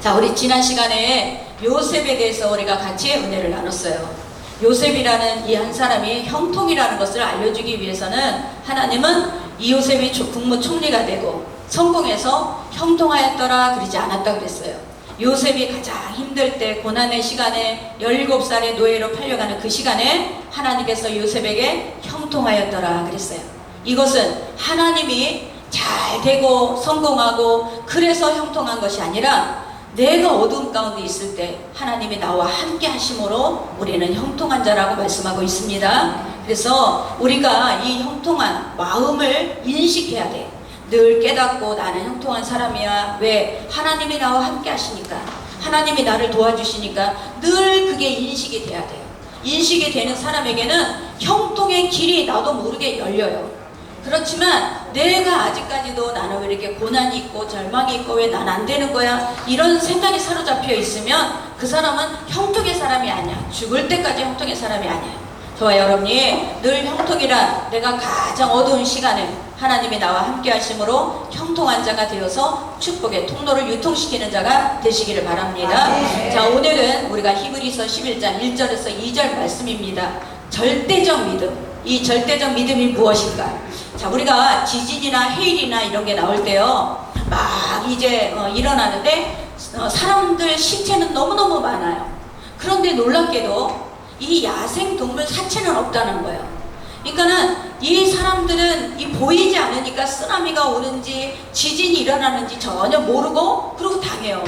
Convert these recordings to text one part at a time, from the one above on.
자, 우리 지난 시간에 요셉에 대해서 우리가 같이 은혜를 나눴어요. 요셉이라는 이 한 사람이 형통이라는 것을 알려주기 위해서는 하나님은 이 요셉이 국무총리가 되고 성공해서 형통하였더라 그러지 않았다 그랬어요. 요셉이 가장 힘들 때 고난의 시간에 17살의 노예로 팔려가는 그 시간에 하나님께서 요셉에게 형통하였더라 그랬어요. 이것은 하나님이 잘 되고 성공하고 그래서 형통한 것이 아니라 내가 어두움 가운데 있을 때 하나님이 나와 함께 하심으로 우리는 형통한 자라고 말씀하고 있습니다. 그래서 우리가 이 형통한 마음을 인식해야 돼. 늘 깨닫고 나는 형통한 사람이야. 왜? 하나님이 나와 함께 하시니까, 하나님이 나를 도와주시니까 늘 그게 인식이 돼야 돼요. 인식이 되는 사람에게는 형통의 길이 나도 모르게 열려요. 그렇지만 내가 아직까지도 나는 왜 이렇게 고난이 있고 절망이 있고 왜 난 안 되는 거야, 이런 생각이 사로잡혀 있으면 그 사람은 형통의 사람이 아니야. 죽을 때까지 형통의 사람이 아니야. 저와 여러분이 늘 형통이란 내가 가장 어두운 시간에 하나님이 나와 함께 하심으로 형통한 자가 되어서 축복의 통로를 유통시키는 자가 되시기를 바랍니다. 자, 오늘은 우리가 히브리서 11장 1절에서 2절 말씀입니다. 절대적 믿음. 이 절대적 믿음이 무엇인가? 자, 우리가 지진이나 해일이나 이런 게 나올 때요, 막 이제 일어나는데 사람들 신체는 너무너무 많아요. 그런데 놀랍게도 이 야생 동물 사체는 없다는 거예요. 그러니까는 이 사람들은 이 보이지 않으니까 쓰나미가 오는지 지진이 일어나는지 전혀 모르고 그러고 당해요.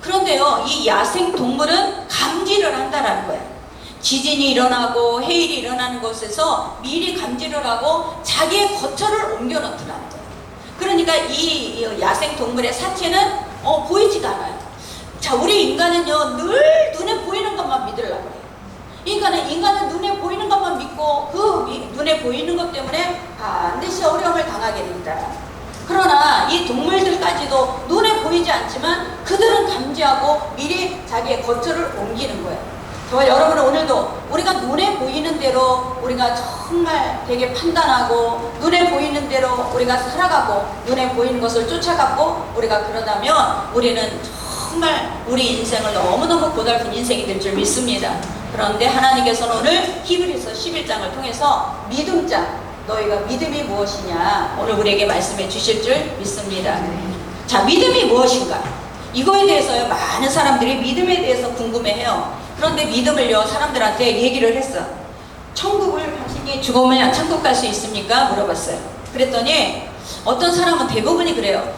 그런데요, 이 야생 동물은 감지를 한다라는 거예요. 지진이 일어나고 해일이 일어나는 곳에서 미리 감지를 하고 자기의 거처를 옮겨 놓더라는 거예요. 그러니까 이 야생 동물의 사체는 보이지가 않아요. 자, 우리 인간은요, 늘 눈에 보이는 것만 믿으려고 해요. 인간은 눈에 보이는 것만 믿고 그 눈에 보이는 것 때문에 반드시 어려움을 당하게 됩니다. 그러나 이 동물들까지도 눈에 보이지 않지만 그들은 감지하고 미리 자기의 거처를 옮기는 거예요. 저와 여러분은 오늘도 우리가 눈에 보이는 대로 우리가 정말 되게 판단하고 눈에 보이는 대로 우리가 살아가고 눈에 보이는 것을 쫓아가고 우리가 그러다면 우리는 정말 우리 인생을 너무너무 고달픈 인생이 될 줄 믿습니다. 그런데 하나님께서는 오늘 히브리서 11장을 통해서 믿음자, 너희가 믿음이 무엇이냐 오늘 우리에게 말씀해 주실 줄 믿습니다. 자, 믿음이 무엇인가? 이거에 대해서요, 많은 사람들이 믿음에 대해서 궁금해해요. 그런데 믿음을요, 사람들한테 얘기를 했어. 천국을 당신이 죽으면 천국 갈 수 있습니까? 물어봤어요. 그랬더니 어떤 사람은 대부분이 그래요.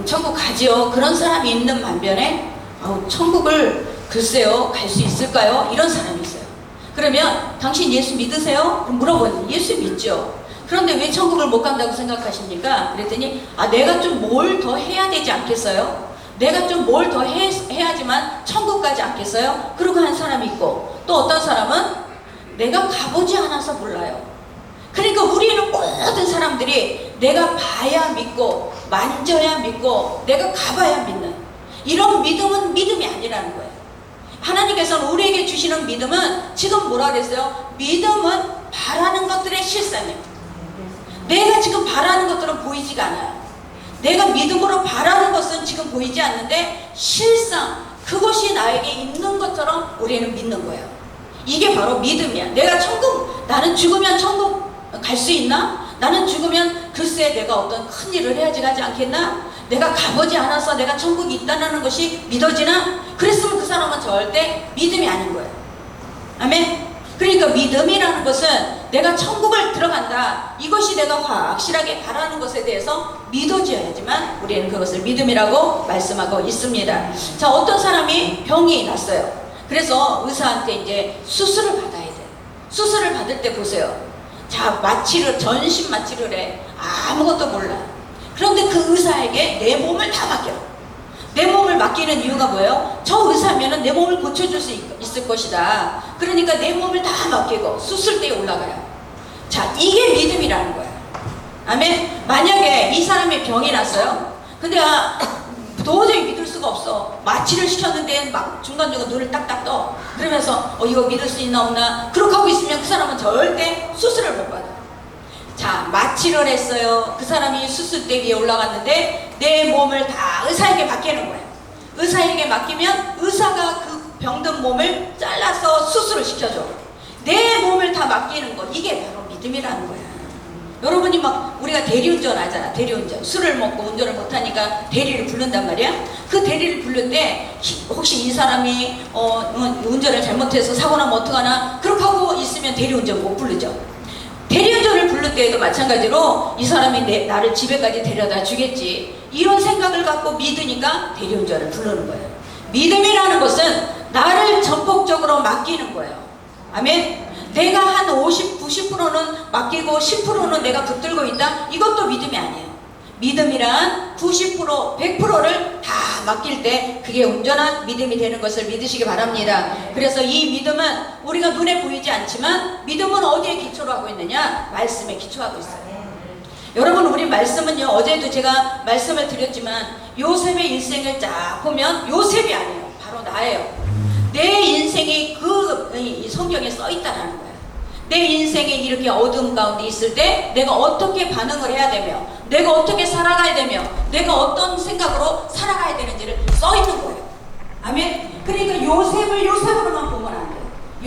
천국 가지요. 그런 사람이 있는 반면에 천국을 글쎄요, 갈 수 있을까요? 이런 사람이 있어요. 그러면 당신 예수 믿으세요? 물어보니 예수 믿죠. 그런데 왜 천국을 못 간다고 생각하십니까? 그랬더니 내가 좀 뭘 더 해야 되지 않겠어요? 내가 좀 뭘 더 해야지만 천국 가지 않겠어요? 그러고 한 사람이 있고, 또 어떤 사람은 내가 가보지 않아서 몰라요. 그러니까 우리는 모든 사람들이 내가 봐야 믿고 만져야 믿고 내가 가봐야 믿는 이런 믿음은 믿음이 아니라는 거예요. 하나님께서는 우리에게 주시는 믿음은 지금 뭐라 그랬어요? 믿음은 바라는 것들의 실상이에요. 내가 지금 바라는 것들은 보이지가 않아요. 내가 믿음으로 바라는 것은 지금 보이지 않는데 실상 그것이 나에게 있는 것처럼 우리는 믿는 거예요. 이게 바로 믿음이야. 나는 죽으면 천국 갈 수 있나? 나는 죽으면 글쎄 내가 어떤 큰 일을 해야지 가지 않겠나? 내가 가보지 않아서 내가 천국이 있다는 것이 믿어지나? 그랬으면 그 사람은 절대 믿음이 아닌 거예요. 아멘? 그러니까 믿음이라는 것은 내가 천국을 들어간다, 이것이 내가 확실하게 바라는 것에 대해서 믿어져야지만 우리는 그것을 믿음이라고 말씀하고 있습니다. 자, 어떤 사람이 병이 났어요. 그래서 의사한테 이제 수술을 받아야 돼. 수술을 받을 때 보세요. 자, 전신 마취를 해. 아무것도 몰라. 그런데 그 의사에게 내 몸을 다 맡겨. 내 몸을 맡기는 이유가 뭐예요? 저 의사면은 내 몸을 고쳐줄 수 있을 것이다. 그러니까 내 몸을 다 맡기고 수술대에 올라가요. 자, 이게 믿음이라는 거야. 아멘? 만약에 이 사람이 병이 났어요. 근데 도저히 믿을 수가 없어. 마취를 시켰는데 막 중간중간 눈을 딱딱 떠. 그러면서 이거 믿을 수 있나 없나 그렇게 하고 있으면 그 사람은 절대 수술을 못 받아. 자, 마취를 했어요. 그 사람이 수술대 위에 올라갔는데 내 몸을 다 의사에게 맡기는 거예요. 의사에게 맡기면 의사가 그 병든 몸을 잘라서 수술을 시켜줘. 내 몸을 다 맡기는 거, 이게 바로 믿음이라는 거야. 여러분이 막 우리가 대리운전 하잖아. 대리운전. 술을 먹고 운전을 못하니까 대리를 부른단 말이야. 그 대리를 부를 때 혹시 이 사람이 운전을 잘못해서 사고 나면 어떡하나, 그렇게 하고 있으면 대리운전 못 부르죠. 대리운전을 부를 때에도 마찬가지로 이 사람이 나를 집에까지 데려다 주겠지, 이런 생각을 갖고 믿으니까 대리운전을 부르는 거예요. 믿음이라는 것은 나를 전폭적으로 맡기는 거예요. 아멘. 내가 한 50, 90%는 맡기고 10%는 내가 붙들고 있다? 이것도 믿음이 아니에요. 믿음이란 90%, 100%를 다 맡길 때 그게 온전한 믿음이 되는 것을 믿으시기 바랍니다. 그래서 이 믿음은 우리가 눈에 보이지 않지만, 믿음은 어디에 기초로 하고 있느냐? 말씀에 기초하고 있어요. 여러분, 우리 말씀은요, 어제도 제가 말씀을 드렸지만 요셉의 일생을 쫙 보면 요셉이 아니에요. 바로 나예요. 내 인생이 이 성경에 써 있다라는 거예요. 내 인생이 이렇게 어두움 가운데 있을 때 내가 어떻게 반응을 해야 되며, 내가 어떻게 살아가야 되며, 내가 어떤 생각으로 살아가야 되는지를 써 있는 거예요. 아멘. 그러니까 요셉을 요셉으로만 보면 안 돼요.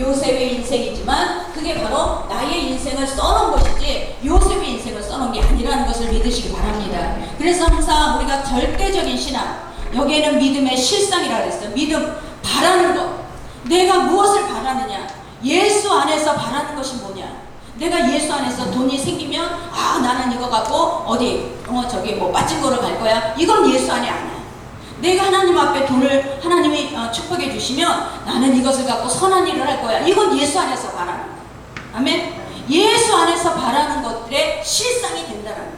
요셉의 인생이지만 그게 바로 나의 인생을 써놓은 것이지 요셉의 인생을 써놓은 게 아니라는 것을 믿으시기 바랍니다. 그래서 항상 우리가 절대적인 신앙, 여기에는 믿음의 실상이라고 했어요. 믿음, 바라는 것. 내가 무엇을 바라느냐? 예수 안에서 바라는 것이 뭐냐? 내가 예수 안에서 돈이 생기면 나는 이거 갖고 어디 저기 뭐 빠진거로 갈 거야. 이건 예수 안에 아니야. 내가 하나님 앞에 돈을 하나님이 축복해 주시면 나는 이것을 갖고 선한 일을 할 거야. 이건 예수 안에서 바라는 거야. 아멘. 예수 안에서 바라는 것들의 실상이 된다는 거예요.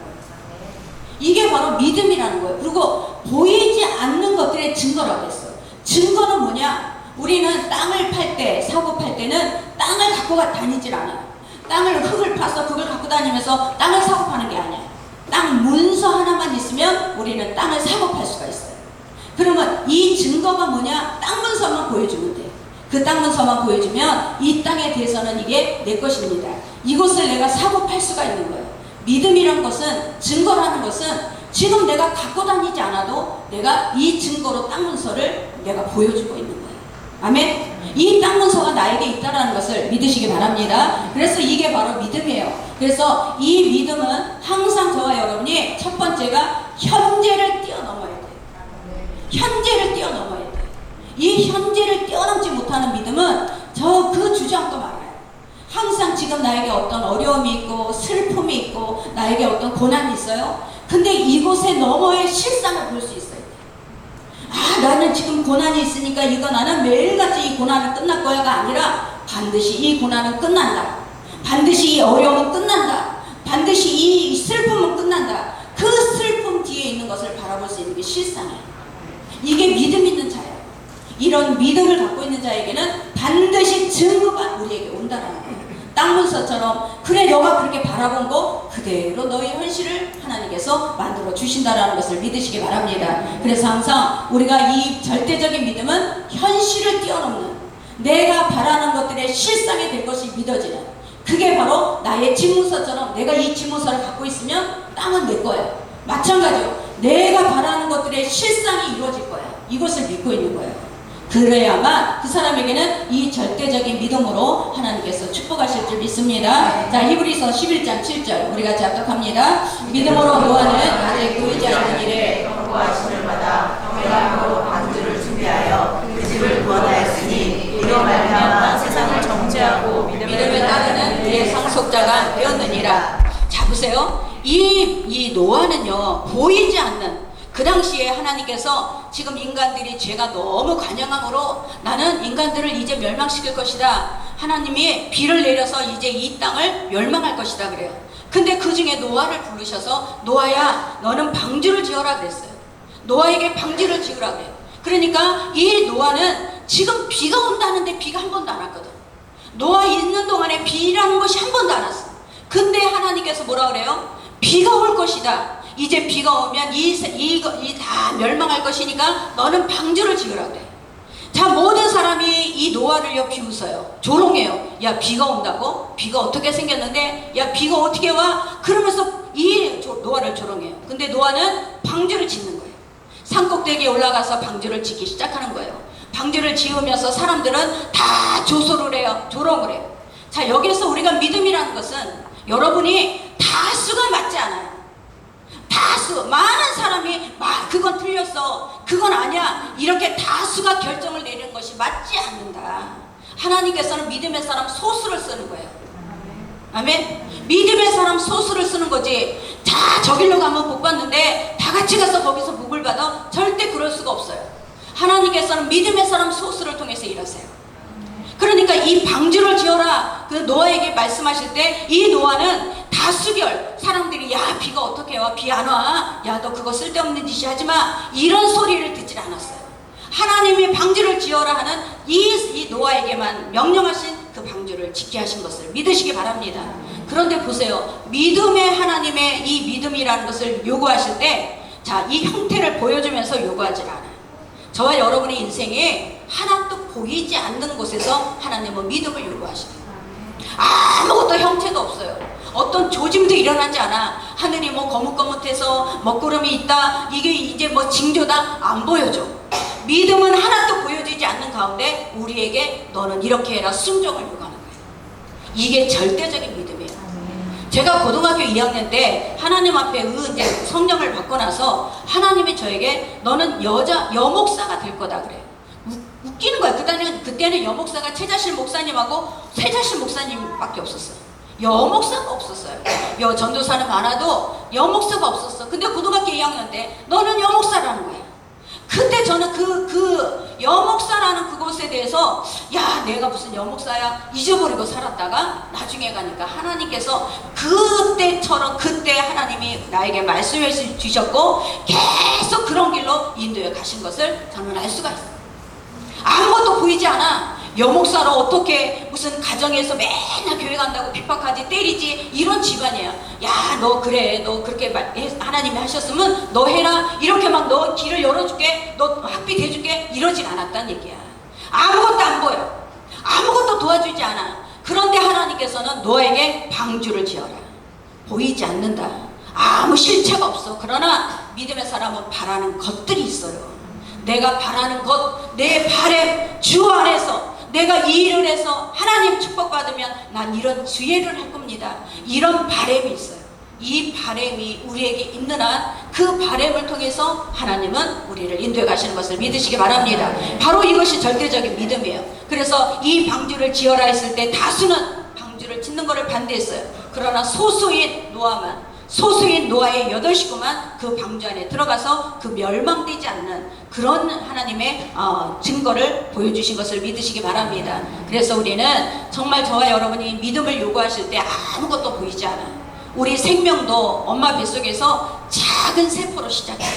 이게 바로 믿음이라는 거예요. 그리고 보이지 않는 것들의 증거라고 했어요. 증거는 뭐냐? 우리는 땅을 팔 때, 사고 팔 때는 땅을 갖고 다니질 않아요. 땅을, 흙을 파서 그걸 갖고 다니면서 땅을 사고 파는 게 아니야. 땅 문서 하나만 있으면 우리는 땅을 사고 팔 수가 있어요. 그러면 이 증거가 뭐냐? 땅 문서만 보여주면 돼. 그 땅 문서만 보여주면 이 땅에 대해서는 이게 내 것입니다. 이곳을 내가 사고 팔 수가 있는 거예요. 믿음이란 것은, 증거라는 것은 지금 내가 갖고 다니지 않아도 내가 이 증거로 땅 문서를 내가 보여주고 있는 거예요. 아멘. 이 땅 문서가 나에게 있다는 것을 믿으시기 바랍니다. 그래서 이게 바로 믿음이에요. 그래서 이 믿음은 항상 저와 여러분이 첫 번째가 현재를 뛰어넘어야 돼요. 현재를 뛰어넘어야 돼요. 이 현재를 뛰어넘지 못하는 믿음은 그 주저앉고 말아요. 항상 지금 나에게 어떤 어려움이 있고 슬픔이 있고 나에게 어떤 고난이 있어요. 근데 이곳에 너머의 실상을 볼 수 있어요. 나는 지금 고난이 있으니까 이거 나는 매일같이 이 고난은 끝날 거야가 아니라 반드시 이 고난은 끝난다. 반드시 이 어려움은 끝난다. 반드시 이 슬픔은 끝난다. 그 슬픔 뒤에 있는 것을 바라볼 수 있는 게 실상이에요. 이게 믿음 있는 자예요. 이런 믿음을 갖고 있는 자에게는 반드시 증거가 우리에게 온다는 거예요. 땅 문서처럼, 그래 너가 그렇게 바라본 거 그대로 너의 현실을 하나님께서 만들어 주신다라는 것을 믿으시기 바랍니다. 그래서 항상 우리가 이 절대적인 믿음은 현실을 뛰어넘는, 내가 바라는 것들의 실상이 될 것이 믿어지는, 그게 바로 나의 집문서처럼 내가 이 집문서를 갖고 있으면 땅은 내 거야. 마찬가지로 내가 바라는 것들의 실상이 이루어질 거야. 이것을 믿고 있는 거예요. 그래야만 그 사람에게는 이 절대적인 믿음으로 하나님께서 축복하실 줄 믿습니다. 자, 히브리서 11장 7절 우리가 작곡합니다. 믿음으로 노아는 아직 보이지 않는 일에 경고하심을 받아 평양으로 방주를 준비하여 그 집을 구원하였으니 이로 말미암아 세상을 정죄하고 믿음을 따르는 그의 상속자가 되었느니라. 자, 보세요. 이 노아는요, 보이지 않는, 그 당시에 하나님께서 지금 인간들이 죄가 너무 관영함으로 나는 인간들을 이제 멸망시킬 것이다. 하나님이 비를 내려서 이제 이 땅을 멸망할 것이다 그래요. 근데 그 중에 노아를 부르셔서 노아야 너는 방주를 지어라 그랬어요. 노아에게 방주를 지으라 그래요. 그러니까 이 노아는 지금 비가 온다는데 비가 한 번도 안 왔거든. 노아 있는 동안에 비라는 것이 한 번도 안 왔어. 근데 하나님께서 뭐라 그래요? 비가 올 것이다. 이제 비가 오면 이 다 멸망할 것이니까 너는 방주를 지으라 그래. 자, 모든 사람이 이 노아를요 비웃어요. 조롱해요. 야, 비가 온다고? 비가 어떻게 생겼는데? 야, 비가 어떻게 와? 그러면서 이 노아를 조롱해요. 근데 노아는 방주를 짓는 거예요. 산꼭대기에 올라가서 방주를 짓기 시작하는 거예요. 방주를 지으면서 사람들은 다 조소를 해요. 조롱을 해요. 자, 여기서 우리가 믿음이라는 것은 여러분이 다수가 맞지 않아요. 다수, 많은 사람이 그건 틀렸어, 그건 아니야, 이렇게 다수가 결정을 내리는 것이 맞지 않는다. 하나님께서는 믿음의 사람 소수를 쓰는 거예요. 아멘. 믿음의 사람 소수를 쓰는 거지. 자, 저길로 가면 복 받는데 다 같이 가서 거기서 복을 받아? 절대 그럴 수가 없어요. 하나님께서는 믿음의 사람 소수를 통해서 일하세요. 그러니까 이 방주를 지어라, 그 노아에게 말씀하실 때 이 노아는 다수결 사람들이, 야, 비가 어떻게 와, 비 안 와, 야, 너 그거 쓸데없는 짓이 하지마, 이런 소리를 듣질 않았어요. 하나님이 방주를 지어라 하는 이 노아에게만 명령하신 그 방주를 짓게 하신 것을 믿으시기 바랍니다. 그런데 보세요, 믿음의 하나님의 이 믿음이라는 것을 요구하실 때, 자, 이 형태를 보여주면서 요구하지 않아요. 저와 여러분의 인생에 하나도 보이지 않는 곳에서 하나님은 믿음을 요구하십니다. 아무것도 형태도 없어요. 어떤 조짐도 일어나지 않아. 하늘이 뭐 거뭇거뭇해서 먹구름이 있다, 이게 이제 뭐 징조다, 안 보여줘. 믿음은 하나도 보여지지 않는 가운데 우리에게 너는 이렇게 해라, 순종을 요구하는 거예요. 이게 절대적인 믿음이에요. 제가 고등학교 2학년 때 하나님 앞에 이제 성령을 받고 나서 하나님이 저에게 너는 여목사가 될 거다 그래요. 웃기는 거야. 그때는 여목사가 최자실 목사님하고 최자실 목사님밖에 없었어요. 여목사가 없었어요. 전도사는 많아도 여목사가 없었어. 근데 고등학교 2학년 때 너는 여목사라는 거야. 그때 저는 그 여목사라는 그곳에 대해서, 야, 내가 무슨 여목사야, 잊어버리고 살았다가 나중에 가니까 하나님께서 그때처럼 그때 하나님이 나에게 말씀해 주셨고 계속 그런 길로 인도해 가신 것을 저는 알 수가 있어요. 아무것도 보이지 않아. 여목사로 어떻게 무슨 가정에서 맨날 교회 간다고 핍박하지, 때리지, 이런 집안이에요. 야, 너 그래, 너 그렇게 하나님이 하셨으면 너 해라, 이렇게 막 너 길을 열어줄게, 너 학비 대줄게, 이러진 않았단 얘기야. 아무것도 안 보여. 아무것도 도와주지 않아. 그런데 하나님께서는 너에게 방주를 지어라. 보이지 않는다. 아무 실체가 없어. 그러나 믿음의 사람은 바라는 것들이 있어요. 내가 바라는 것, 내 바람, 주 안에서 내가 이 일을 해서 하나님 축복받으면 난 이런 주예를 할 겁니다. 이런 바람이 있어요. 이 바람이 우리에게 있는 한 그 바람을 통해서 하나님은 우리를 인도해 가시는 것을 믿으시기 바랍니다. 바로 이것이 절대적인 믿음이에요. 그래서 이 방주를 지어라 했을 때 다수는 방주를 짓는 것을 반대했어요. 그러나 소수인 노아의 8식구만 그 방주 안에 들어가서 그 멸망되지 않는 그런 하나님의 증거를 보여주신 것을 믿으시기 바랍니다. 그래서 우리는 정말 저와 여러분이 믿음을 요구하실 때 아무것도 보이지 않아요. 우리 생명도 엄마 뱃속에서 작은 세포로 시작해요.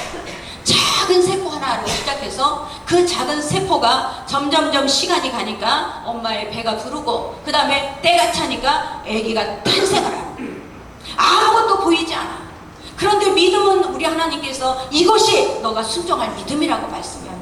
작은 세포 하나로 시작해서 그 작은 세포가 점점점 시간이 가니까 엄마의 배가 부르고 그 다음에 때가 차니까 아기가 탄생을 하고, 아무것도 보이지 않아. 그런데 믿음은 우리 하나님께서 이것이 너가 순종할 믿음이라고 말씀해요.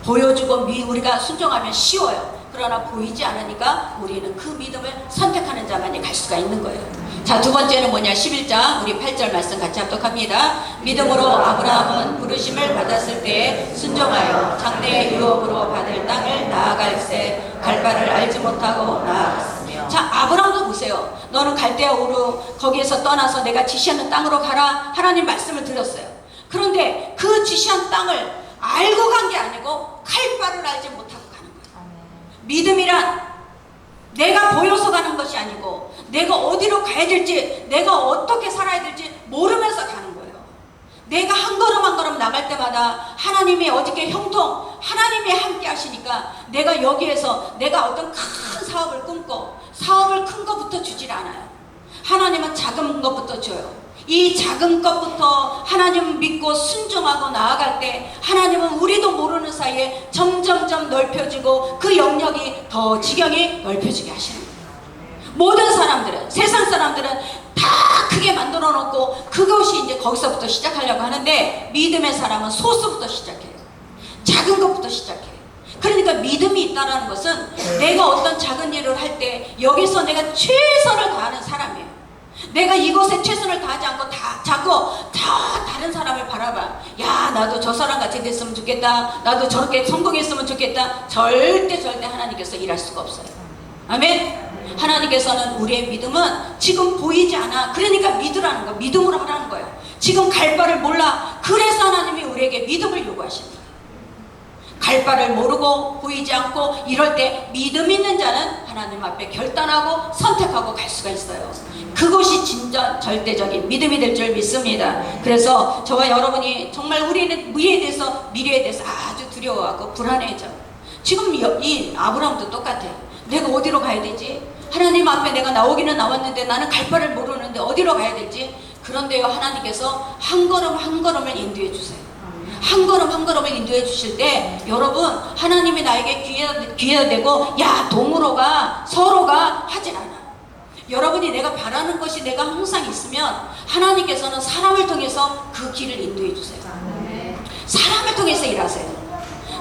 보여주고 우리가 순종하면 쉬워요. 그러나 보이지 않으니까 우리는 그 믿음을 선택하는 자만이 갈 수가 있는 거예요. 자, 두 번째는 뭐냐? 11장 우리 8절 말씀 같이 합독합니다. 믿음으로 아브라함은 부르심을 받았을 때에 순종하여 장래의 유업으로 받을 땅을 나아갈새 갈 바를 알지 못하고 나아갔으며. 자, 아브라함도 보세요. 너는 갈대아 우르 거기에서 떠나서 내가 지시하는 땅으로 가라, 하나님 말씀을 드렸어요. 그런데 그 지시한 땅을 알고 간 게 아니고 갈 바를 알지 못하고 가는 거예요. 믿음이란 내가 보여서 가는 것이 아니고 내가 어디로 가야 될지, 내가 어떻게 살아야 될지 모르면서 가는 거예요. 내가 한 걸음 한 걸음 나갈 때마다 하나님이 어저께 형통, 하나님이 함께 하시니까 내가 여기에서 내가 어떤 큰 사업을 꿈꿔 사업을 큰 것부터 주질 않아요. 하나님은 작은 것부터 줘요. 이 작은 것부터 하나님 믿고 순종하고 나아갈 때 하나님은 우리도 모르는 사이에 점점점 넓혀지고 그 영역이 더 지경이 넓혀지게 하시는 거예요. 모든 사람들은, 세상 사람들은 다 크게 만들어 놓고 그것이 이제 거기서부터 시작하려고 하는데 믿음의 사람은 소수부터 시작해요. 작은 것부터 시작해요. 그러니까 믿음이 있다는 것은 내가 어떤 작은 일을 할 때 여기서 내가 최선을 다하는 사람이에요. 내가 이것에 최선을 다하지 않고 자꾸 다른 사람을 바라봐. 야, 나도 저 사람 같이 됐으면 좋겠다. 나도 저렇게 성공했으면 좋겠다. 절대 하나님께서 일할 수가 없어요. 아멘. 하나님께서는 우리의 믿음은 지금 보이지 않아. 그러니까 믿으라는 거야. 믿음으로 하라는 거야. 지금 갈 바를 몰라. 그래서 하나님이 우리에게 믿음을 요구하시는 거야. 갈 바를 모르고 보이지 않고 이럴 때 믿음 있는 자는 하나님 앞에 결단하고 선택하고 갈 수가 있어요. 그것이 진짜 절대적인 믿음이 될 줄 믿습니다. 그래서 저와 여러분이 정말 우리는 미래에 대해서 아주 두려워하고 불안해져. 지금 이 아브라함도 똑같아요. 내가 어디로 가야 되지? 하나님 앞에 내가 나오기는 나왔는데 나는 갈 바를 모르는데 어디로 가야 되지? 그런데요, 하나님께서 한 걸음 한 걸음을 인도해 주세요. 한 걸음 한 걸음을 인도해 주실 때 여러분, 하나님이 나에게 귀에다 대고 야, 동으로 가, 서로 가 하진 않아. 여러분이 내가 바라는 것이 내가 항상 있으면 하나님께서는 사람을 통해서 그 길을 인도해 주세요. 사람을 통해서 일하세요.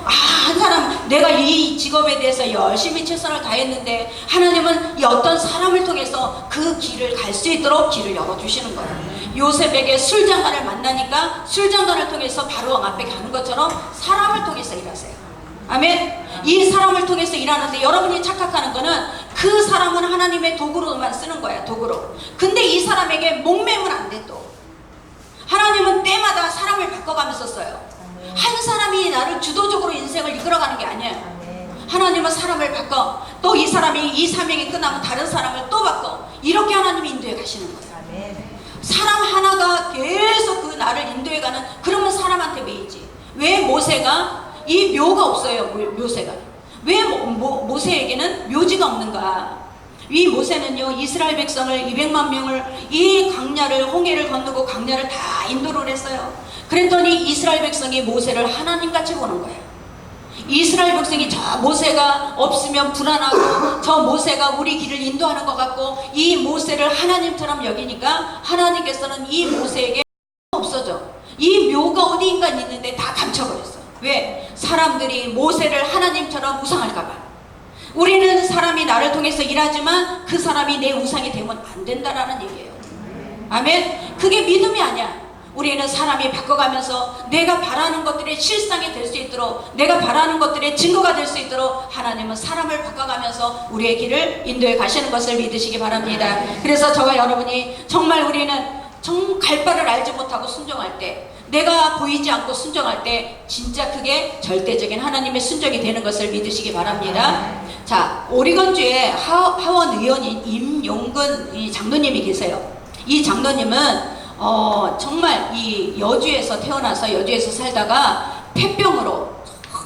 한 사람, 내가 이 직업에 대해서 열심히 최선을 다했는데 하나님은 이 어떤 사람을 통해서 그 길을 갈 수 있도록 길을 열어주시는 거예요. 요셉에게 술장관을 만나니까 술장관을 통해서 바로 앞에 가는 것처럼 사람을 통해서 일하세요. 아멘. 이 사람을 통해서 일하는데 여러분이 착각하는 거는 그 사람은 하나님의 도구로만 쓰는 거야. 도구로. 근데 이 사람에게 목매면 안 돼. 또 하나님은 때마다 사람을 바꿔가면서 써요. 한 사람이 나를 주도적으로 인생을 이끌어가는 게 아니에요. 하나님은 사람을 바꿔. 또 이 사람이 이 사명이 끝나면 다른 사람을 또 바꿔. 이렇게 하나님이 인도해 가시는 거예요. 사람 하나가 계속 그 나를 인도해 가는, 그러면 사람한테 매이지. 왜 모세가 이 묘가 없어요? 묘세가 왜 모세에게는 묘지가 없는가? 이 모세는요, 이스라엘 백성을 200만 명을 이 광야를, 홍해를 건너고 광야를 다 인도를 했어요. 그랬더니 이스라엘 백성이 모세를 하나님같이 보는 거예요. 이스라엘 백성이 저 모세가 없으면 불안하고 저 모세가 우리 길을 인도하는 것 같고 이 모세를 하나님처럼 여기니까 하나님께서는 이 모세에게 없어져. 이 묘가 어디인가 있는데 다 감춰버렸어. 왜? 사람들이 모세를 하나님처럼 우상할까봐. 우리는 사람이 나를 통해서 일하지만 그 사람이 내 우상이 되면 안 된다라는 얘기예요. 아멘. 그게 믿음이 아니야. 우리는 사람이 바꿔가면서 내가 바라는 것들의 실상이 될 수 있도록, 내가 바라는 것들의 증거가 될 수 있도록 하나님은 사람을 바꿔가면서 우리의 길을 인도해 가시는 것을 믿으시기 바랍니다. 그래서 저와 여러분이 정말 우리는 갈 바를 알지 못하고 순종할 때, 내가 보이지 않고 순종할 때 진짜 그게 절대적인 하나님의 순종이 되는 것을 믿으시기 바랍니다. 자, 오리건주에 하원 의원인 임용근 이 장로님이 계세요. 이 장로님은 정말 이 여주에서 태어나서 여주에서 살다가 폐병으로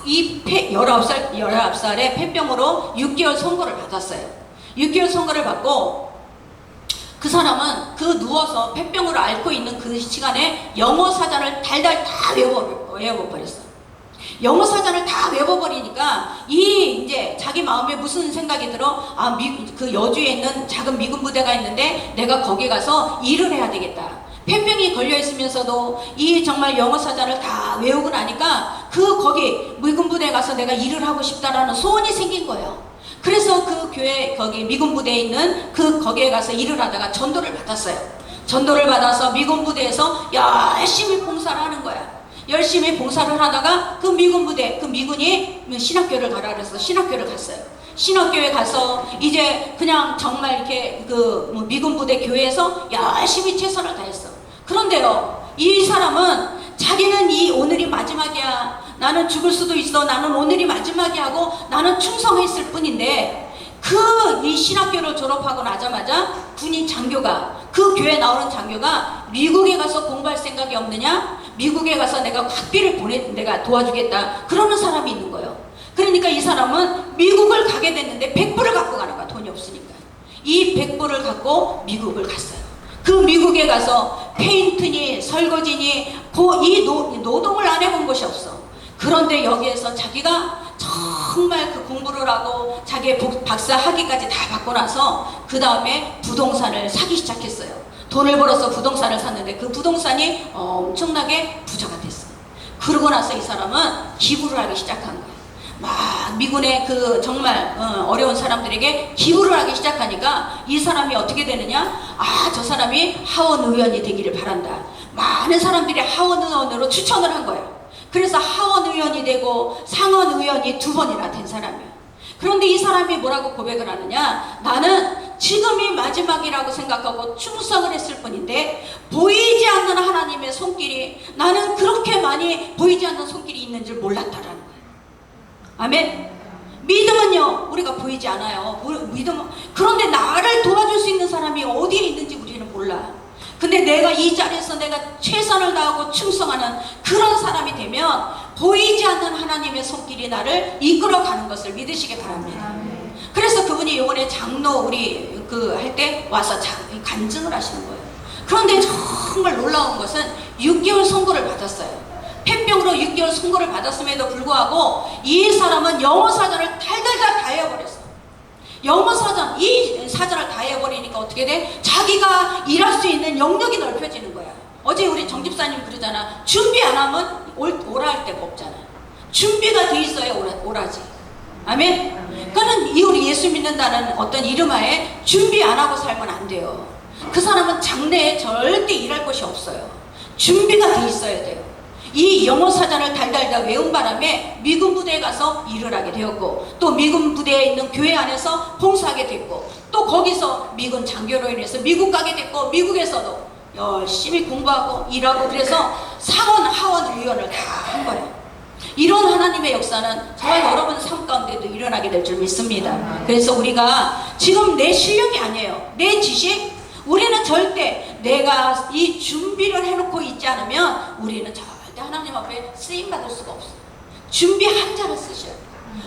19살에 폐병으로 6개월 선고를 받았어요. 6개월 선고를 받고 그 사람은 그 누워서 폐병으로 앓고 있는 그 시간에 영어 사전을 달달 다 외워버렸어. 영어 사전을 다 외워버리니까 이제 자기 마음에 무슨 생각이 들어? 그 여주에 있는 작은 미군 부대가 있는데 내가 거기 가서 일을 해야 되겠다. 폐병이 걸려 있으면서도 이 정말 영어 사전을 다 외우고 나니까 거기 미군 부대에 가서 내가 일을 하고 싶다라는 소원이 생긴 거예요. 그래서 그 교회 거기 미군 부대에 있는 거기에 가서 일을 하다가 전도를 받았어요. 전도를 받아서 미군 부대에서 열심히 봉사를 하는 거야. 열심히 봉사를 하다가 그 미군 부대, 그 미군이 신학교를 가라 그래서 신학교를 갔어요. 신학교에 가서 이제 그냥 정말 이렇게 미군 부대 교회에서 열심히 최선을 다했어. 그런데요, 이 사람은 자기는 이 오늘이 마지막이야. 나는 죽을 수도 있어. 나는 오늘이 마지막이야 하고 나는 충성했을 뿐인데 이 신학교를 졸업하고 나자마자 군인 장교가, 그 교회 나오는 장교가 미국에 가서 공부할 생각이 없느냐? 미국에 가서 내가 학비를 내가 도와주겠다. 그러는 사람이 있는 거예요. 그러니까 이 사람은 미국을 가게 됐는데 100불을 갖고 가는 거야. 돈이 없으니까. 이 100불을 갖고 미국을 갔어요. 그 미국에 가서 페인트니 설거지니 이 노동을 안 해본 곳이 없어. 그런데 여기에서 자기가 정말 그 공부를 하고 자기의 박사 학위까지 다 받고 나서 그 다음에 부동산을 사기 시작했어요. 돈을 벌어서 부동산을 샀는데 그 부동산이 엄청나게 부자가 됐어. 그러고 나서 이 사람은 기부를 하기 시작한 거예요. 막 미군의 그 정말 어려운 사람들에게 기부를 하기 시작하니까 이 사람이 어떻게 되느냐? 아, 저 사람이 하원 의원이 되기를 바란다. 많은 사람들이 하원 의원으로 추천을 한 거예요. 그래서 하원 의원이 되고 상원 의원이 2번이나 된 사람이에요. 그런데 이 사람이 뭐라고 고백을 하느냐? 나는 지금이 마지막이라고 생각하고 충성을 했을 뿐인데 보이지 않는 하나님의 손길이, 나는 그렇게 많이 보이지 않는 손길이 있는 줄 몰랐다라는 거예요. 아멘. 믿음은요, 우리가 보이지 않아요. 믿음은, 그런데 나를 도와줄 수 있는 사람이 어디에 있는지 우리는 몰라. 근데 내가 이 자리에서 내가 최선을 다하고 충성하는 그런 사람이 되면 보이지 않는 하나님의 손길이 나를 이끌어가는 것을 믿으시기 바랍니다. 그래서 그분이 요번에 장로 우리 할 때 와서 간증을 하시는 거예요. 그런데 정말 놀라운 것은 6개월 선고를 받았어요. 폐병으로 6개월 선고를 받았음에도 불구하고 이 사람은 영어사전을 달달달 다 해버렸어. 영어사전, 이 사전을 다 해버리니까 어떻게 돼? 자기가 일할 수 있는 영역이 넓혀지는 거야. 어제 우리 정집사님 그러잖아. 준비 안 하면 오라 할 데가 없잖아. 준비가 돼 있어야 오라지. 아멘? 그는 우리 예수 믿는다는 어떤 이름하에 준비 안 하고 살면 안 돼요. 그 사람은 장래에 절대 일할 곳이 없어요. 준비가 돼 있어야 돼요. 이 영어사전을 달달달 외운 바람에 미군 부대에 가서 일을 하게 되었고, 또 미군 부대에 있는 교회 안에서 봉사하게 됐고, 또 거기서 미군 장교로 인해서 미국 가게 됐고, 미국에서도 열심히 공부하고 일하고, 그래서 상원 하원 의원을 다 한 거예요. 이런 하나님의 역사는 저와 여러분 삶 가운데도 일어나게 될 줄 믿습니다. 그래서 우리가 지금 내 실력이 아니에요. 내 지식, 우리는 절대 내가 이 준비를 해놓고 있지 않으면 우리는 절대 하나님 앞에 쓰임받을 수가 없어요. 준비한 자를 쓰셔야 돼요.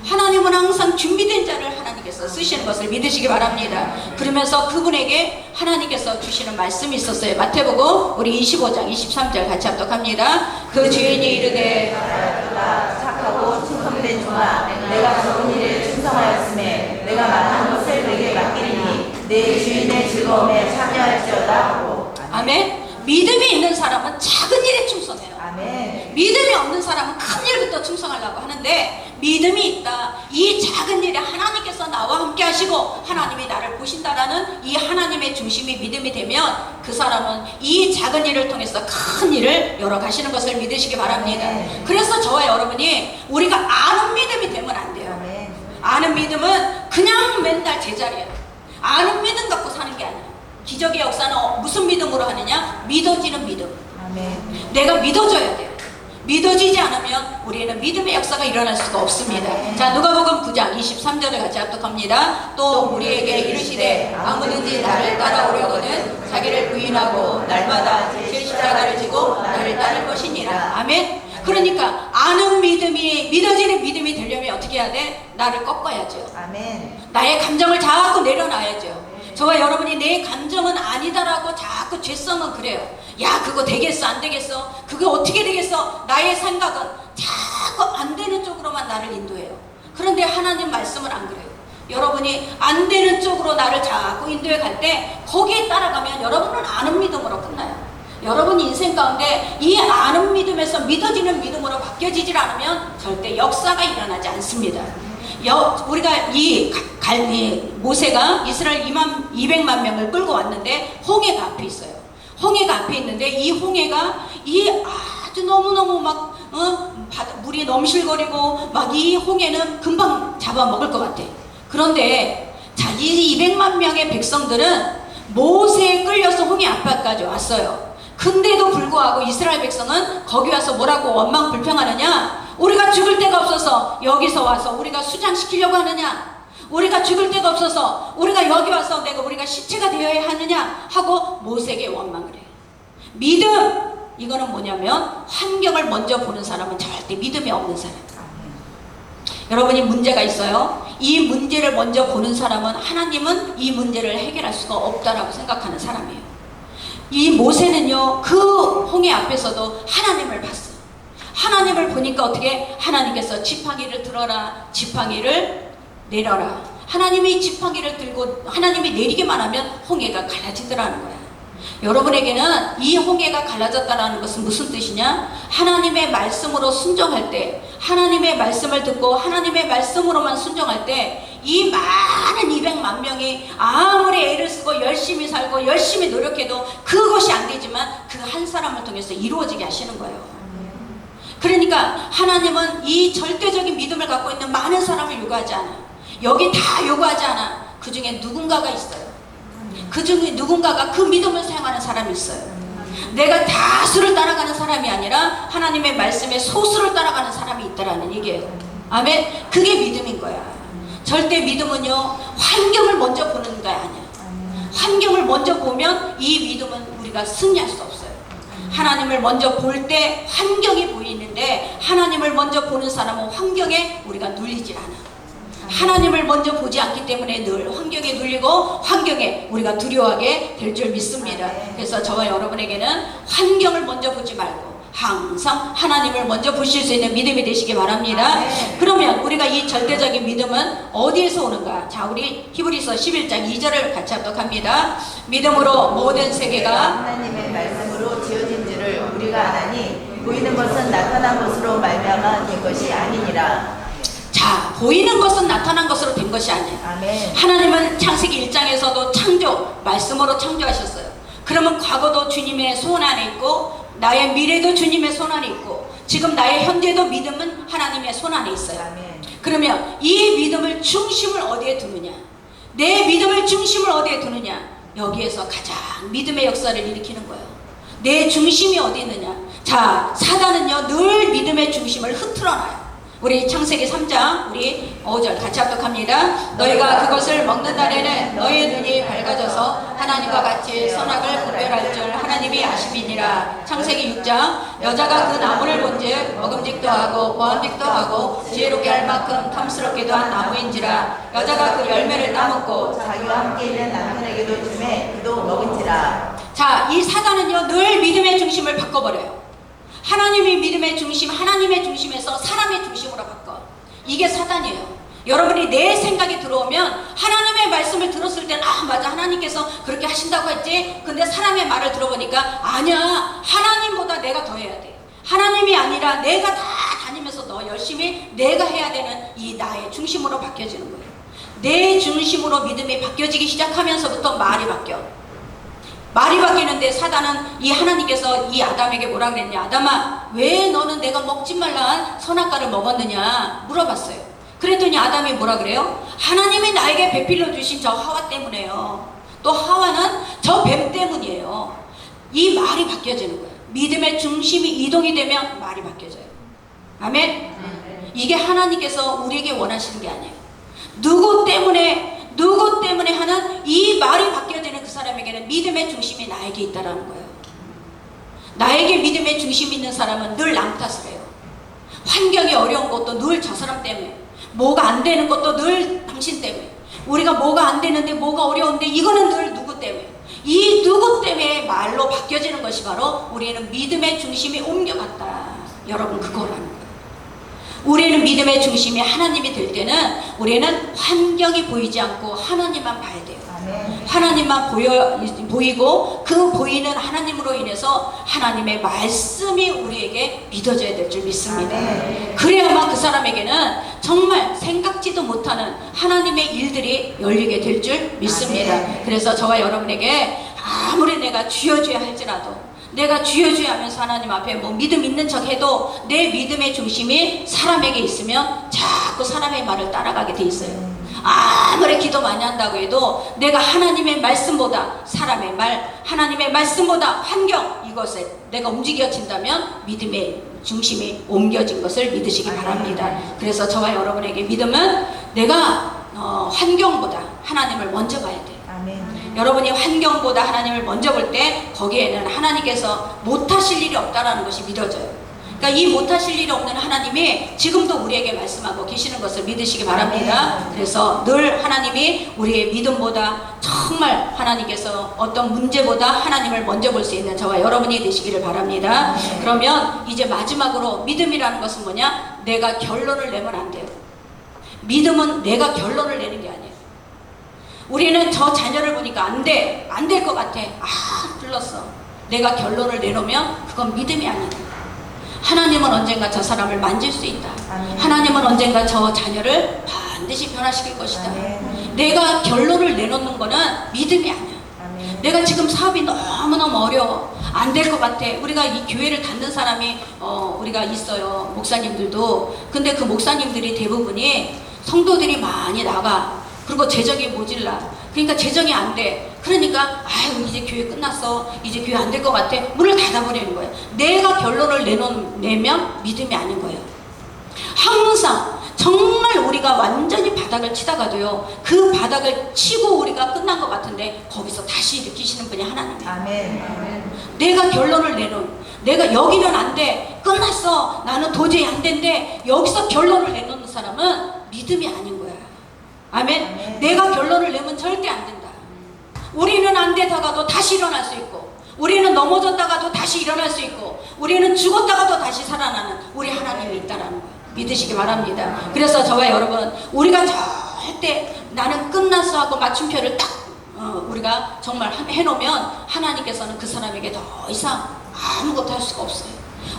하나님은 항상 준비된 자를 하나님께서 쓰시는 것을 믿으시기 바랍니다. 그러면서 그분에게 하나님께서 주시는 말씀이 있었어요. 마태복음 우리 25장 23절 같이 합독합니다. 그 주인이 이르되 착하고 충성된 종아, 내가 적은 일에 충성하였음에 내가 말하는 것을 내게 맡기리니 내 주인의 즐거움에 참여할지어다 하고. 아멘. 믿음이 있는 사람은 작은 일에 충성해요. 아멘. 믿음이 없는 사람은 큰 일부터 충성하려고 하는데, 믿음이 있다, 이 작은 일에 하나님께서 나와 함께 하시고 하나님이 나를 보신다라는 이 하나님의 중심이 믿음이 되면 그 사람은 이 작은 일을 통해서 큰 일을 열어가시는 것을 믿으시기 바랍니다. 그래서 저와 여러분이 우리가 아는 믿음이 되면 안 돼요. 아멘. 아는 믿음은 그냥 맨날 제자리야. 아는 믿음 갖고 사는 게 아니야. 기적의 역사는 무슨 믿음으로 하느냐? 믿어지는 믿음. 아멘. 내가 믿어줘야 돼요. 믿어지지 않으면 우리는 믿음의 역사가 일어날 수가 없습니다. 자, 누가복음 9장 23절을 같이 합독합니다. 또 우리에게 이르시되 아무든지 나를 따라오려거든 자기를 부인하고 날마다 제 십자가를 지고 나를 따를 것이니라. 아멘. 그러니까 아는 믿음이, 믿어지는 믿음이 되려면 어떻게 해야 돼? 나를 꺾어야죠. 아멘. 나의 감정을 자꾸 내려놔야죠. 저와 여러분이 내 감정은 아니다라고 자꾸 죄성은 그래요. 야, 그거 되겠어 안 되겠어, 그게 어떻게 되겠어, 나의 생각은 자꾸 안 되는 쪽으로만 나를 인도해요. 그런데 하나님 말씀은 안 그래요. 여러분이 안 되는 쪽으로 나를 자꾸 인도해 갈 때 거기에 따라가면 여러분은 아는 믿음으로 끝나요. 여러분 인생 가운데 이 아는 믿음에서 믿어지는 믿음으로 바뀌어지질 않으면 절대 역사가 일어나지 않습니다. 우리가 모세가 이스라엘 200만 명을 끌고 왔는데 홍해가 앞에 있어요. 홍해가 앞에 있는데 이 홍해가 아주 너무너무 막 물이 넘실거리고 막 이 홍해는 금방 잡아먹을 것 같아. 그런데 자, 이 200만 명의 백성들은 모세에 끌려서 홍해 앞까지 왔어요. 근데도 불구하고 이스라엘 백성은 거기 와서 뭐라고 원망 불평하느냐? 우리가 죽을 데가 없어서 여기서 와서 우리가 수장시키려고 하느냐? 우리가 죽을 데가 없어서 우리가 여기 와서 우리가 시체가 되어야 하느냐? 하고 모세에게 원망을 해요. 믿음, 이거는 뭐냐면 환경을 먼저 보는 사람은 절대 믿음이 없는 사람. 여러분이 문제가 있어요. 이 문제를 먼저 보는 사람은 하나님은 이 문제를 해결할 수가 없다라고 생각하는 사람이에요. 이 모세는요, 그 홍해 앞에서도 하나님을 봤어. 하나님을 보니까 어떻게? 하나님께서 지팡이를 들어라, 지팡이를 내려라. 하나님이 지팡이를 들고 하나님이 내리기만 하면 홍해가 갈라지더라는 거야. 여러분에게는 이 홍해가 갈라졌다는 것은 무슨 뜻이냐? 하나님의 말씀으로 순종할 때, 하나님의 말씀을 듣고 하나님의 말씀으로만 순종할 때 이 많은 200만 명이 아무리 애를 쓰고 열심히 살고 열심히 노력해도 그것이 안 되지만 그 한 사람을 통해서 이루어지게 하시는 거예요. 그러니까 하나님은 이 절대적인 믿음을 갖고 있는 많은 사람을 요구하지 않아. 여기 다 요구하지 않아. 그 중에 누군가가 있어요. 그 중에 누군가가 그 믿음을 사용하는 사람이 있어요. 내가 다수를 따라가는 사람이 아니라 하나님의 말씀에 소수를 따라가는 사람이 있다라는 얘기예요. 아멘. 그게 믿음인 거야. 절대 믿음은요 환경을 먼저 보는 게 아니야. 환경을 먼저 보면 이 믿음은 우리가 승리할 수 없어요. 하나님을 먼저 볼 때 환경이 보이는데 하나님을 먼저 보는 사람은 환경에 우리가 눌리질 않아. 하나님을 먼저 보지 않기 때문에 늘 환경에 눌리고 환경에 우리가 두려워하게 될 줄 믿습니다. 그래서 저와 여러분에게는 환경을 먼저 보지 말고 항상 하나님을 먼저 보실 수 있는 믿음이 되시기 바랍니다. 그러면 우리가 이 절대적인 믿음은 어디에서 오는가? 자, 우리 히브리서 11장 2절을 같이 합독합니다. 믿음으로 모든 세계가 하나님의 말씀으로 지어진 줄을 우리가 아나니 보이는 것은 나타난 것으로 말미암아 된 것이 아니니라. 자, 보이는 것은 나타난 것으로 된 것이 아니에요. 아멘. 하나님은 창세기 1장에서도 창조, 말씀으로 창조하셨어요. 그러면 과거도 주님의 손 안에 있고 나의 미래도 주님의 손 안에 있고 지금 나의 현재도 믿음은 하나님의 손 안에 있어요. 아멘. 그러면 이 믿음을 중심을 어디에 두느냐? 내 믿음을 중심을 어디에 두느냐? 여기에서 가장 믿음의 역사를 일으키는 거예요. 내 중심이 어디 있느냐? 자, 사단은요 늘 믿음의 중심을 흐트러놔요. 우리 창세기 3장 우리 5절 같이 합독합니다. 너희가 그것을 먹는 날에는 너희의 눈이 밝아져서 하나님과 같이 선악을 분별할 줄 하나님이 아심이니라. 창세기 6장 여자가 그 나무를 본즉 먹음직도 하고 보암직도 하고 지혜롭게 할 만큼 탐스럽기도 한 나무인지라. 여자가 그 열매를 따먹고 자기와 함께 있는 남편에게도 주매 그도 먹은지라. 자, 이 사단은요 늘 믿음의 중심을 바꿔버려요. 하나님의 믿음의 중심, 하나님의 중심에서 사람의 중심으로 바꿔. 이게 사단이에요. 여러분이 내 생각이 들어오면 하나님의 말씀을 들었을 때는 아 맞아 하나님께서 그렇게 하신다고 했지. 근데 사람의 말을 들어보니까 아니야 하나님보다 내가 더 해야 돼. 하나님이 아니라 내가 다 다니면서 너 열심히 내가 해야 되는 이 나의 중심으로 바뀌어지는 거예요. 내 중심으로 믿음이 바뀌어지기 시작하면서부터 말이 바뀌어. 말이 바뀌는데 사단은 이 하나님께서 이 아담에게 뭐라 그랬냐? 아담아 왜 너는 내가 먹지 말란 선악과를 먹었느냐 물어봤어요. 그랬더니 아담이 뭐라 그래요? 하나님이 나에게 배필로 주신 저 하와 때문에요. 또 하와는 저 뱀 때문이에요. 이 말이 바뀌어지는 거예요. 믿음의 중심이 이동이 되면 말이 바뀌어져요. 아멘? 이게 하나님께서 우리에게 원하시는 게 아니에요. 누구 때문에 하는 이 말이 바뀌어지는 그 사람에게는 믿음의 중심이 나에게 있다라는 거예요. 나에게 믿음의 중심이 있는 사람은 늘 남 탓을 해요. 환경이 어려운 것도 늘 저 사람 때문에, 뭐가 안 되는 것도 늘 당신 때문에, 우리가 뭐가 안 되는데 뭐가 어려운데 이거는 늘 누구 때문에, 이 누구 때문에 말로 바뀌어지는 것이 바로 우리는 믿음의 중심이 옮겨갔다. 여러분 그거라는 거예요. 우리는 믿음의 중심이 하나님이 될 때는 우리는 환경이 보이지 않고 하나님만 봐야 돼요. 하나님만 보이고 그 보이는 하나님으로 인해서 하나님의 말씀이 우리에게 믿어져야 될 줄 믿습니다. 그래야만 그 사람에게는 정말 생각지도 못하는 하나님의 일들이 열리게 될 줄 믿습니다. 그래서 저와 여러분에게 아무리 내가 주여 주여 할지라도 내가 주여 주여 하면서 하나님 앞에 뭐 믿음 있는 척 해도 내 믿음의 중심이 사람에게 있으면 자꾸 사람의 말을 따라가게 돼 있어요. 아무리 기도 많이 한다고 해도 내가 하나님의 말씀보다 사람의 말, 하나님의 말씀보다 환경 이것에 내가 움직여진다면 믿음의 중심이 옮겨진 것을 믿으시기 바랍니다. 그래서 저와 여러분에게 믿음은 내가 환경보다 하나님을 먼저 봐야 돼요. 여러분이 환경보다 하나님을 먼저 볼 때 거기에는 하나님께서 못하실 일이 없다라는 것이 믿어져요. 그러니까 이 못하실 일이 없는 하나님이 지금도 우리에게 말씀하고 계시는 것을 믿으시기 바랍니다. 그래서 늘 하나님이 우리의 믿음보다 정말 하나님께서 어떤 문제보다 하나님을 먼저 볼 수 있는 저와 여러분이 되시기를 바랍니다. 그러면 이제 마지막으로 믿음이라는 것은 뭐냐? 내가 결론을 내면 안 돼요. 믿음은 내가 결론을 내는 게 아니에요. 우리는 저 자녀를 보니까 안 될 것 같아. 아, 틀렸어. 내가 결론을 내놓으면 그건 믿음이 아니다. 하나님은 언젠가 저 사람을 만질 수 있다. 아멘. 하나님은 언젠가 저 자녀를 반드시 변화시킬 것이다. 아멘. 내가 결론을 내놓는 거는 믿음이 아니야. 아멘. 내가 지금 사업이 너무너무 어려워. 안 될 것 같아. 우리가 이 교회를 닫는 사람이 우리가 있어요. 목사님들도. 근데 그 목사님들이 대부분이 성도들이 많이 나가. 그리고 재정이 모질라. 그러니까 재정이 안 돼. 그러니까 아유 이제 교회 끝났어. 이제 교회 안 될 것 같아. 문을 닫아버리는 거예요. 내가 결론을 내면 믿음이 아닌 거예요. 항상 정말 우리가 완전히 바닥을 치다가도요, 그 바닥을 치고 우리가 끝난 것 같은데 거기서 다시 일으키시는 분이 하나님이에요. 아멘. 내가 결론을 내가 여기는 안 돼, 끝났어, 나는 도저히 안 된대, 여기서 결론을 내놓는 사람은 믿음이 아닌 거야. 아멘. 아멘. 내가 결론을 내면 절대 안 된다. 우리는 안 되다가도 다시 일어날 수 있고, 우리는 넘어졌다가도 다시 일어날 수 있고, 우리는 죽었다가도 다시 살아나는 우리 하나님이 있다라는 거야. 믿으시기 바랍니다. 그래서 저와 여러분, 우리가 절대 나는 끝났어 하고 맞춤표를 딱 우리가 정말 해놓으면 하나님께서는 그 사람에게 더 이상 아무것도 할 수가 없어요.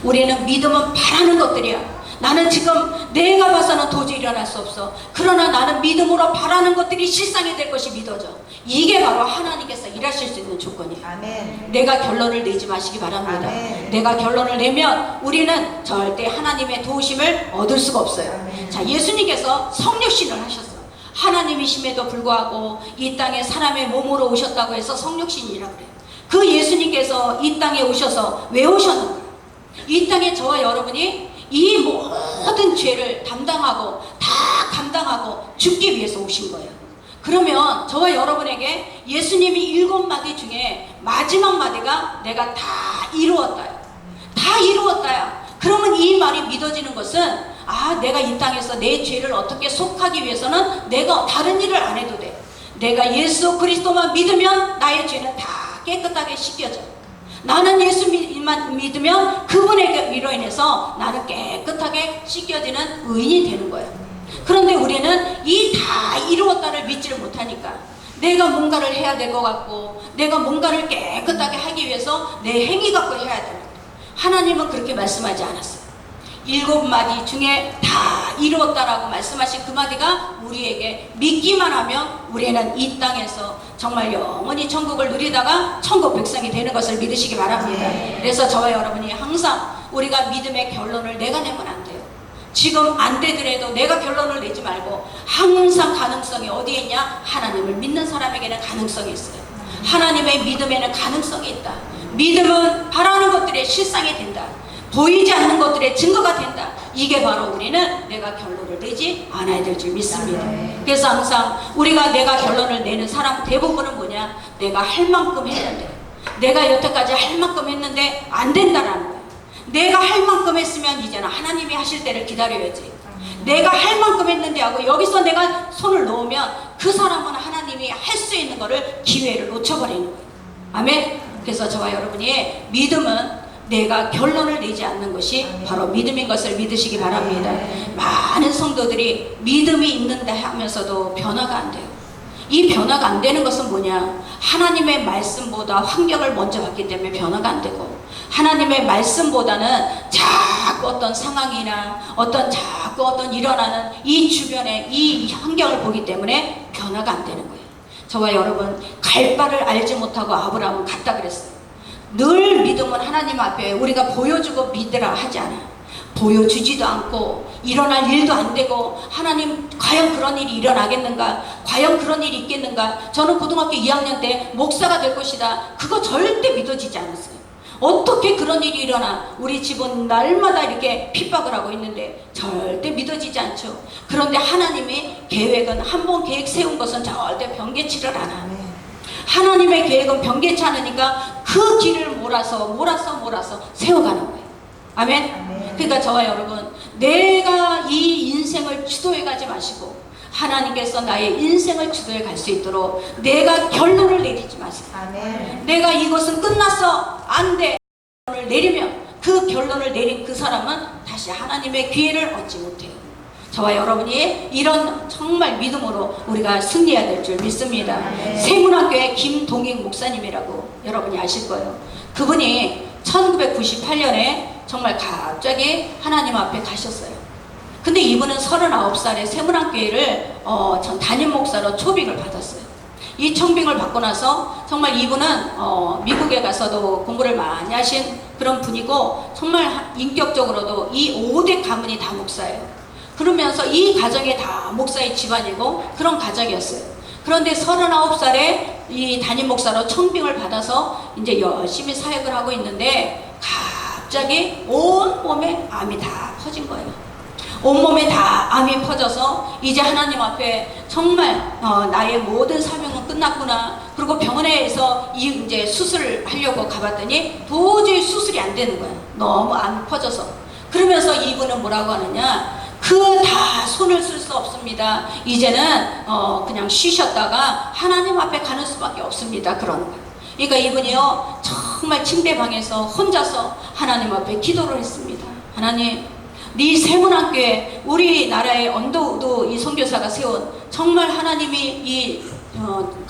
우리는 믿음은 바라는 것들이야. 나는 지금 내가 봐서는 도저히 일어날 수 없어. 그러나 나는 믿음으로 바라는 것들이 실상이 될 것이 믿어져. 이게 바로 하나님께서 일하실 수 있는 조건이에요. 아멘. 내가 결론을 내지 마시기 바랍니다. 아멘. 내가 결론을 내면 우리는 절대 하나님의 도우심을 얻을 수가 없어요. 아멘. 자, 예수님께서 성육신을 하셨어요. 하나님이심에도 불구하고 이 땅에 사람의 몸으로 오셨다고 해서 성육신이라고 그래요. 그 예수님께서 이 땅에 오셔서 왜 오셨는가? 이 땅에 저와 여러분이 이 모든 죄를 담당하고 다 감당하고 죽기 위해서 오신 거예요. 그러면 저와 여러분에게 예수님이 7마디 중에 마지막 마디가 내가 다 이루었다요. 다 이루었다야. 그러면 이 말이 믿어지는 것은 내가 이 땅에서 내 죄를 어떻게 속하기 위해서는 내가 다른 일을 안 해도 돼. 내가 예수 그리스도만 믿으면 나의 죄는 다 깨끗하게 씻겨져. 나는 예수만 믿으면 그분에게 위로 인해서 나는 깨끗하게 씻겨지는 의인이 되는 거예요. 그런데 우리는 이 다 이루었다를 믿지를 못하니까 내가 뭔가를 해야 될 것 같고, 내가 뭔가를 깨끗하게 하기 위해서 내 행위 갖고 해야 되는 거예요. 하나님은 그렇게 말씀하지 않았어요. 7마디 중에 다 이루었다라고 말씀하신 그 마디가 우리에게 믿기만 하면 우리는 이 땅에서 정말 영원히 천국을 누리다가 천국 백성이 되는 것을 믿으시기 바랍니다. 그래서 저와 여러분이 항상 우리가 믿음의 결론을 내가 내면 안 돼요. 지금 안 되더라도 내가 결론을 내지 말고 항상 가능성이 어디에 있냐? 하나님을 믿는 사람에게는 가능성이 있어요. 하나님의 믿음에는 가능성이 있다. 믿음은 바라는 것들의 실상이 된다. 보이지 않는 것들의 증거가 된다. 이게 바로 우리는 내가 결론을 내지 않아야 될 줄 믿습니다. 그래서 항상 우리가 내가 결론을 내는 사람 대부분은 뭐냐? 내가 할 만큼 했는데, 내가 여태까지 할 만큼 했는데 안 된다라는 거야. 내가 할 만큼 했으면 이제는 하나님이 하실 때를 기다려야지. 내가 할 만큼 했는데 하고 여기서 내가 손을 놓으면 그 사람은 하나님이 할 수 있는 거를 기회를 놓쳐버리는 거예요. 아멘. 그래서 저와 여러분이 믿음은 내가 결론을 내지 않는 것이 바로 믿음인 것을 믿으시기 바랍니다. 많은 성도들이 믿음이 있는데 하면서도 변화가 안 돼요. 이 변화가 안 되는 것은 뭐냐? 하나님의 말씀보다 환경을 먼저 봤기 때문에 변화가 안 되고, 하나님의 말씀보다는 자꾸 어떤 상황이나 자꾸 어떤 일어나는 이 주변의 이 환경을 보기 때문에 변화가 안 되는 거예요. 저와 여러분, 갈 바를 알지 못하고 아브라함은 갔다 그랬어요. 늘 믿음은 하나님 앞에 우리가 보여주고 믿으라 하지 않아. 보여주지도 않고 일어날 일도 안 되고, 하나님 과연 그런 일이 일어나겠는가? 과연 그런 일이 있겠는가? 저는 고등학교 2학년 때 목사가 될 것이다. 그거 절대 믿어지지 않았어요. 어떻게 그런 일이 일어나? 우리 집은 날마다 이렇게 핍박을 하고 있는데 절대 믿어지지 않죠. 그런데 하나님의 계획은, 한 번 계획 세운 것은 절대 변개치를 않아. 하나님의 계획은 변개치 않으니까 그 길을 몰아서 세워가는 거예요. 아멘. 그러니까 저와 여러분, 내가 이 인생을 주도해 가지 마시고 하나님께서 나의 인생을 주도해 갈 수 있도록 내가 결론을 내리지 마세요. 아멘. 내가 이것은 끝났어, 안 돼, 결론을 내리면 그 결론을 내린 그 사람은 다시 하나님의 기회를 얻지 못해요. 저와 여러분이 이런 정말 믿음으로 우리가 승리해야 될 줄 믿습니다. 세문학교의 김동익 목사님이라고 여러분이 아실 거예요. 그분이 1998년에 정말 갑자기 하나님 앞에 가셨어요. 근데 이분은 39살에 세문안교회를 전 담임 목사로 초빙을 받았어요. 이 청빙을 받고 나서 정말 이분은 미국에 가서도 공부를 많이 하신 그런 분이고 정말 인격적으로도 이 5대 가문이 다 목사예요. 그러면서 이 가정이 다 목사의 집안이고 그런 가정이었어요. 그런데 39살에 이 담임 목사로 청빙을 받아서 이제 열심히 사역을 하고 있는데 갑자기 온몸에 암이 다 퍼진 거예요. 온몸에 다 암이 퍼져서 이제 하나님 앞에 정말 나의 모든 사명은 끝났구나. 그리고 병원에서 이제 수술을 하려고 가봤더니 도저히 수술이 안 되는 거야. 너무 암이 퍼져서. 그러면서 이분은 뭐라고 하느냐? 그 다 손을 쓸 수 없습니다. 이제는 그냥 쉬셨다가 하나님 앞에 가는 수밖에 없습니다. 그러는 거예요. 그러니까 이분이요 정말 침대방에서 혼자서 하나님 앞에 기도를 했습니다. 하나님, 네 세문안교회 우리나라의 언더우드 이 선교사가 세운 정말 하나님이 이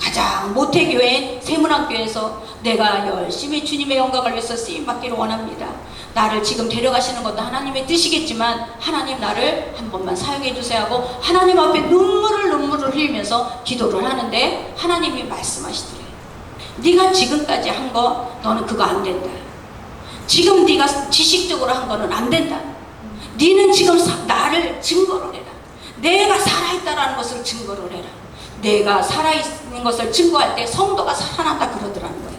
가장 모태교회인 세문안교회에서 내가 열심히 주님의 영광을 위해서 쓰임받기를 원합니다. 나를 지금 데려가시는 것도 하나님의 뜻이겠지만 하나님 나를 한 번만 사용해 주세요 하고 하나님 앞에 눈물을 흘리면서 기도를 하는데 하나님이 말씀하시더래요. 네가 지금까지 한 거 너는 그거 안 된다. 지금 네가 지식적으로 한 거는 안 된다. 네는 지금 나를 증거를 해라. 내가 살아있다라는 것을 증거를 해라. 내가 살아있는 것을 증거할 때 성도가 살아난다 그러더라는 거예요.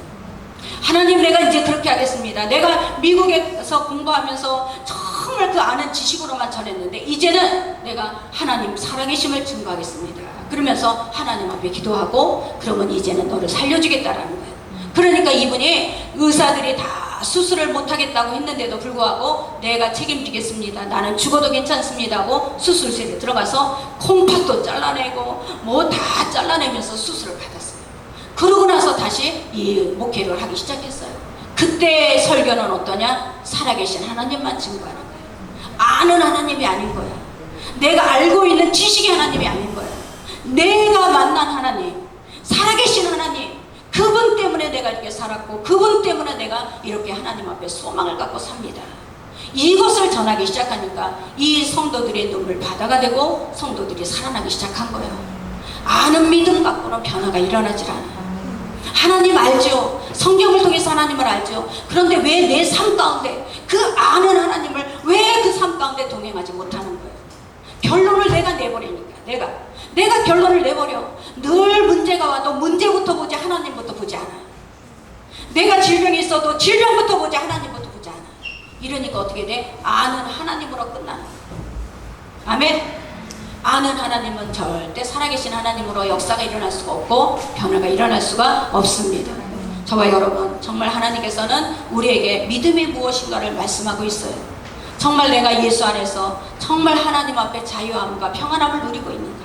하나님, 내가 이제 그렇게 하겠습니다. 내가 미국에서 공부하면서 정말 그 아는 지식으로만 전했는데 이제는 내가 하나님 살아계심을 증거하겠습니다. 그러면서 하나님 앞에 기도하고 그러면 이제는 너를 살려주겠다라는 거예요. 그러니까 이분이 의사들이 다 수술을 못하겠다고 했는데도 불구하고 내가 책임지겠습니다. 나는 죽어도 괜찮습니다 하고 수술실에 들어가서 콩팥도 잘라내고 뭐 다 잘라내면서 수술을 받았어요. 그러고 나서 다시 이 목회를 하기 시작했어요. 그때 설교는 어떠냐? 살아계신 하나님만 증거하는 거예요. 아는 하나님이 아닌 거야. 내가 알고 있는 지식의 하나님이 아닌 거야. 내가 만난 하나님, 살아계신 하나님, 그분 때문에 내가 이렇게 살았고 그분 때문에 내가 이렇게 하나님 앞에 소망을 갖고 삽니다. 이것을 전하기 시작하니까 이 성도들의 눈물 바다가 되고 성도들이 살아나기 시작한 거예요. 아는 믿음 갖고는 변화가 일어나질 않아요. 하나님 알죠. 성경을 통해서 하나님을 알죠. 그런데 왜 내 삶 가운데 그 아는 하나님을 왜 그 삶 가운데 동행하지 못하는 거예요? 결론을 내가 내버리니까 내가 결론을 내버려. 늘 문제가 와도 문제부터 보지 하나님부터 보지 않아. 내가 질병이 있어도 질병부터 보지 하나님부터 보지 않아. 이러니까 어떻게 돼? 아는 하나님으로 끝나는 거예요. 아멘. 아는 하나님은 절대 살아계신 하나님으로 역사가 일어날 수가 없고 변화가 일어날 수가 없습니다. 저와 여러분, 정말 하나님께서는 우리에게 믿음이 무엇인가를 말씀하고 있어요. 정말 내가 예수 안에서 정말 하나님 앞에 자유함과 평안함을 누리고 있는가?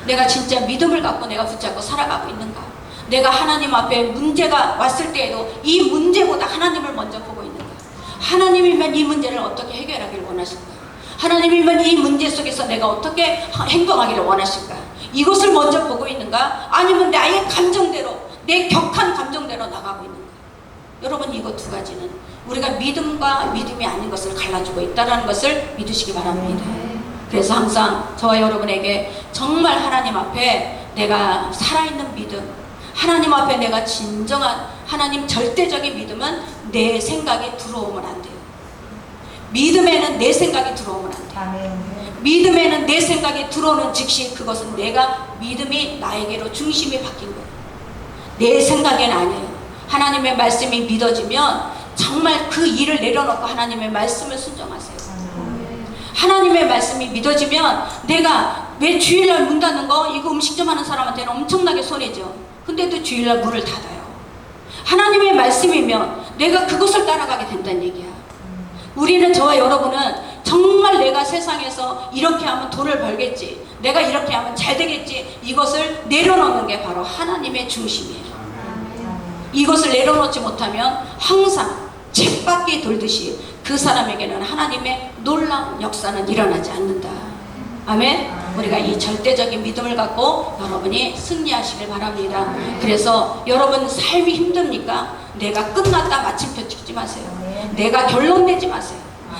내가 진짜 믿음을 갖고 내가 붙잡고 살아가고 있는가? 내가 하나님 앞에 문제가 왔을 때에도 이 문제보다 하나님을 먼저 보고 있는가? 하나님이면 이 문제를 어떻게 해결하기를 원하실까? 하나님이면 이 문제 속에서 내가 어떻게 행동하기를 원하실까? 이것을 먼저 보고 있는가? 아니면 나의 감정대로, 내 격한 감정대로 나가고 있는가? 여러분, 이거 두 가지는 우리가 믿음과 믿음이 아닌 것을 갈라주고 있다는 것을 믿으시기 바랍니다. 그래서 항상 저와 여러분에게 정말 하나님 앞에 내가 살아있는 믿음, 하나님 앞에 내가 진정한 하나님 절대적인 믿음은 내 생각에 들어오면 안 돼요. 믿음에는 내 생각이 들어오면 안 돼요. 믿음에는 내 생각이 들어오는 즉시 그것은 내가 믿음이 나에게로 중심이 바뀐 거예요. 내 생각에는 아니에요. 하나님의 말씀이 믿어지면 정말 그 일을 내려놓고 하나님의 말씀을 순종하세요. 하나님의 말씀이 믿어지면 내가 왜 주일날 문 닫는 거 이거 음식점 하는 사람한테는 엄청나게 손해죠. 근데도 주일날 문을 닫아요. 하나님의 말씀이면 내가 그것을 따라가게 된다는 얘기야. 우리는, 저와 여러분은 정말 내가 세상에서 이렇게 하면 돈을 벌겠지, 내가 이렇게 하면 잘 되겠지, 이것을 내려놓는 게 바로 하나님의 중심이에요. 이것을 내려놓지 못하면 항상 쳇바퀴 돌듯이 그 사람에게는 하나님의 놀라운 역사는 일어나지 않는다. 아멘. 우리가 이 절대적인 믿음을 갖고 여러분이 승리하시길 바랍니다. 그래서 여러분 삶이 힘듭니까? 내가 끝났다 마침표 찍지 마세요. 내가 결론 내지 마세요.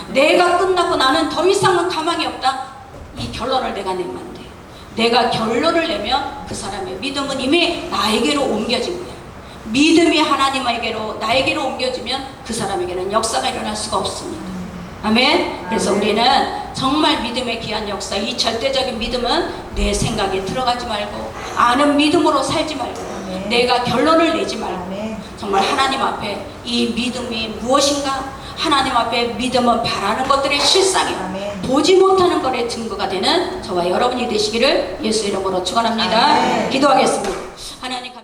내가 끝났고 나는 더 이상은 가망이 없다. 이 결론을 내가 내면 안 돼요. 내가 결론을 내면 그 사람의 믿음은 이미 나에게로 옮겨진 거예요. 믿음이 하나님에게로 나에게로 옮겨지면 그 사람에게는 역사가 일어날 수가 없습니다. 아멘. 그래서 우리는 정말 믿음의 귀한 역사, 이 절대적인 믿음은 내 생각에 들어가지 말고 아는 믿음으로 살지 말고 내가 결론을 내지 말고 정말 하나님 앞에 이 믿음이 무엇인가, 하나님 앞에 믿음은 바라는 것들의 실상이요 보지 못하는 것의 증거가 되는 저와 여러분이 되시기를 예수 이름으로 축원합니다. 기도하겠습니다. 하나님